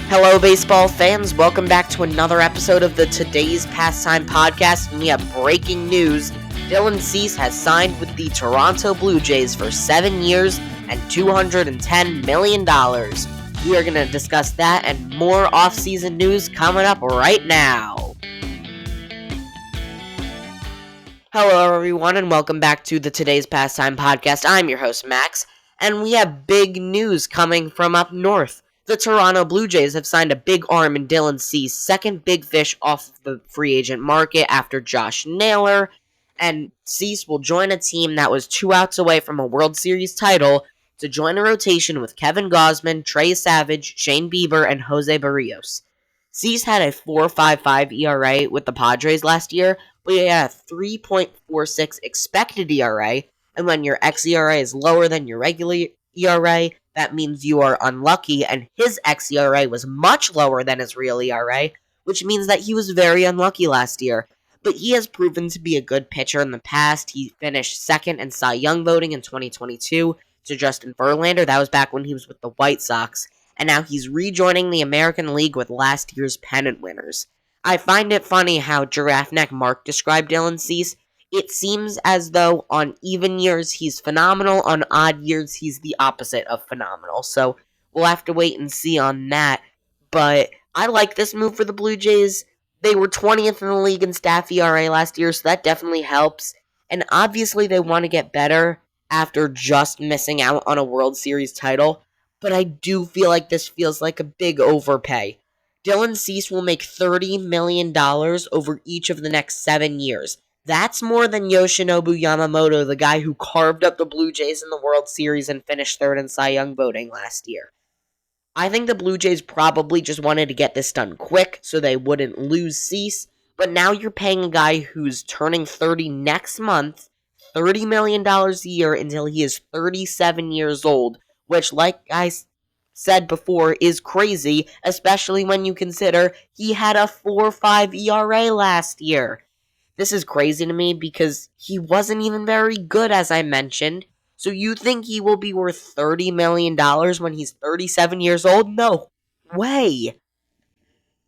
Hello, baseball fans. Welcome back to another episode of the Today's Pastime podcast. And we have breaking news. Dylan Cease has signed with the Toronto Blue Jays for 7 years and $210 million. We are going to discuss that and more off-season news coming up right now. Hello, everyone, and welcome back to the Today's Pastime podcast. I'm your host, Max, and we have big news coming from up north. The Toronto Blue Jays have signed a big arm in Dylan Cease, second big fish off the free agent market after Josh Naylor, and Cease will join a team that was 2 outs away from a World Series title to join a rotation with Kevin Gausman, Trey Savage, Shane Bieber, and Jose Barrios. Cease had a 4.55 ERA with the Padres last year, but he had a 3.46 expected ERA, and when your xERA is lower than your regular ERA, that means you are unlucky, and his xERA was much lower than his real ERA, which means that he was very unlucky last year. But he has proven to be a good pitcher in the past. He finished second in Cy Young voting in 2022 to Justin Verlander. That was back when he was with the White Sox. And now he's rejoining the American League with last year's pennant winners. I find it funny how Giraffe Neck Mark described Dylan Cease. It seems as though on even years he's phenomenal, on odd years he's the opposite of phenomenal. So we'll have to wait and see on that. But I like this move for the Blue Jays. They were 20th in the league in staff ERA last year, so that definitely helps. And obviously they want to get better after just missing out on a World Series title. But I do feel like this feels like a big overpay. Dylan Cease will make $30 million over each of the next 7 years. That's more than Yoshinobu Yamamoto, the guy who carved up the Blue Jays in the World Series and finished third in Cy Young voting last year. I think the Blue Jays probably just wanted to get this done quick so they wouldn't lose Cease, but now you're paying a guy who's turning 30 next month, $30 million a year until he is 37 years old, which, like I said before, is crazy, especially when you consider he had a 4.5 ERA last year. This is crazy to me because he wasn't even very good, as I mentioned. So you think he will be worth $30 million when he's 37 years old? No way.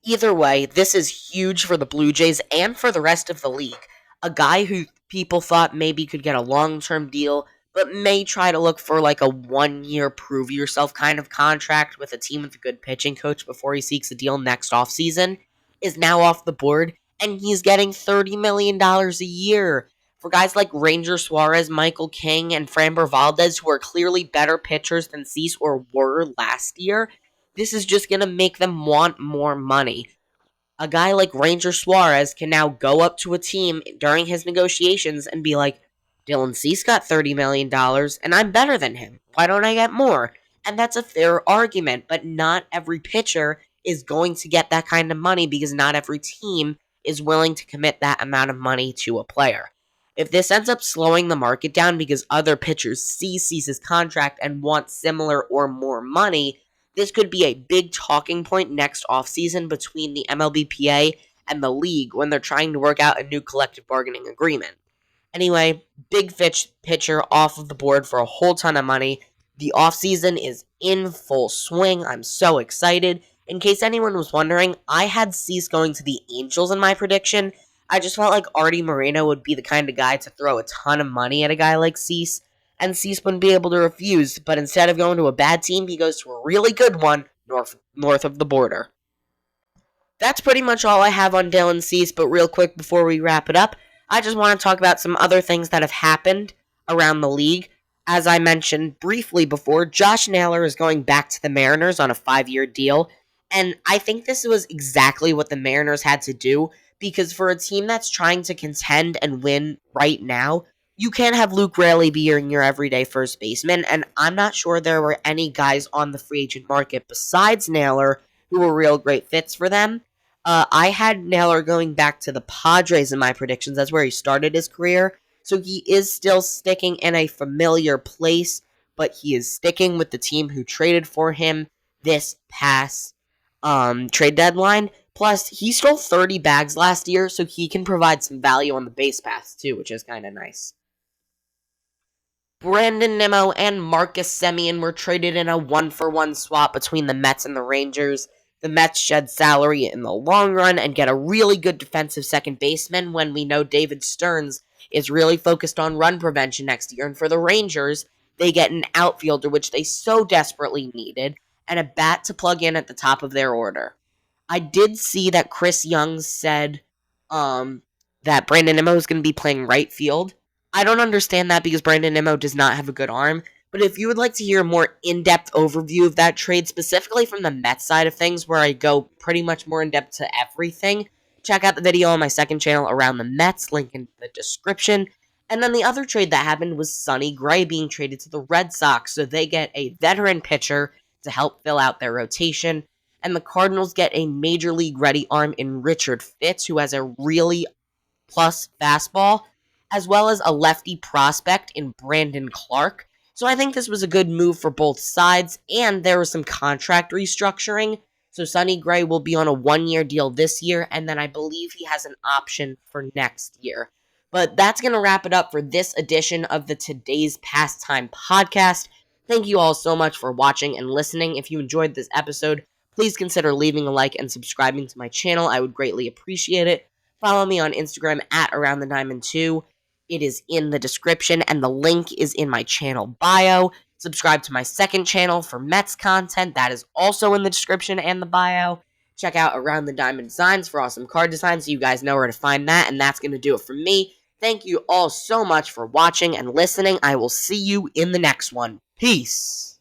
Either way, this is huge for the Blue Jays and for the rest of the league. A guy who people thought maybe could get a long-term deal, but may try to look for like a 1-year prove-yourself kind of contract with a team with a good pitching coach before he seeks a deal next offseason, is now off the board. And he's getting $30 million a year. For guys like Ranger Suarez, Michael King, and Framber Valdez, who are clearly better pitchers than Cease or were last year, this is just going to make them want more money. A guy like Ranger Suarez can now go up to a team during his negotiations and be like, Dylan Cease got $30 million, and I'm better than him. Why don't I get more? And that's a fair argument, but not every pitcher is going to get that kind of money because not every team is willing to commit that amount of money to a player. If this ends up slowing the market down because other pitchers see Cease's contract and want similar or more money, this could be a big talking point next offseason between the MLBPA and the league when they're trying to work out a new collective bargaining agreement. Anyway, big pitcher off of the board for a whole ton of money. The offseason is in full swing. I'm so excited. In case anyone was wondering, I had Cease going to the Angels in my prediction. I just felt like Artie Moreno would be the kind of guy to throw a ton of money at a guy like Cease, and Cease wouldn't be able to refuse, but instead of going to a bad team, he goes to a really good one north of the border. That's pretty much all I have on Dylan Cease, but real quick before we wrap it up, I just want to talk about some other things that have happened around the league. As I mentioned briefly before, Josh Naylor is going back to the Mariners on a 5-year deal. And I think this was exactly what the Mariners had to do, because for a team that's trying to contend and win right now, you can't have Luke Raley be your everyday first baseman, and I'm not sure there were any guys on the free agent market besides Naylor who were real great fits for them. I had Naylor going back to the Padres in my predictions. That's where he started his career, so he is still sticking in a familiar place, but he is sticking with the team who traded for him this past trade deadline. Plus, he stole 30 bags last year, so he can provide some value on the base paths too, which is kind of nice. Brandon Nimmo and Marcus Semien were traded in a 1-for-1 swap between the Mets and the Rangers. the Mets shed salary in the long run and get a really good defensive second baseman when we know David Stearns is really focused on run prevention next year. And for the Rangers, they get an outfielder, which they so desperately needed, and a bat to plug in at the top of their order. I did see that Chris Young said that Brandon Nimmo is going to be playing right field. I don't understand that because Brandon Nimmo does not have a good arm. But if you would like to hear a more in-depth overview of that trade, specifically from the Mets side of things, where I go pretty much more in-depth to everything, check out the video on my second channel around the Mets, link in the description. And then the other trade that happened was Sonny Gray being traded to the Red Sox, so they get a veteran pitcher to help fill out their rotation. And the Cardinals get a major league ready arm in Richard Fitz, who has a really plus fastball, as well as a lefty prospect in Brandon Clark. So I think this was a good move for both sides, and there was some contract restructuring. So Sonny Gray will be on a 1-year deal this year, and then I believe he has an option for next year. But that's going to wrap it up for this edition of the Today's Pastime podcast. Thank you all so much for watching and listening. If you enjoyed this episode, please consider leaving a like and subscribing to my channel. I would greatly appreciate it. Follow me on Instagram at AroundTheDiamond2. It is in the description, and the link is in my channel bio. Subscribe to my second channel for Mets content. That is also in the description and the bio. Check out Around the Diamond Designs for awesome card designs, so you guys know where to find that, and that's going to do it for me. Thank you all so much for watching and listening. I will see you in the next one. Peace.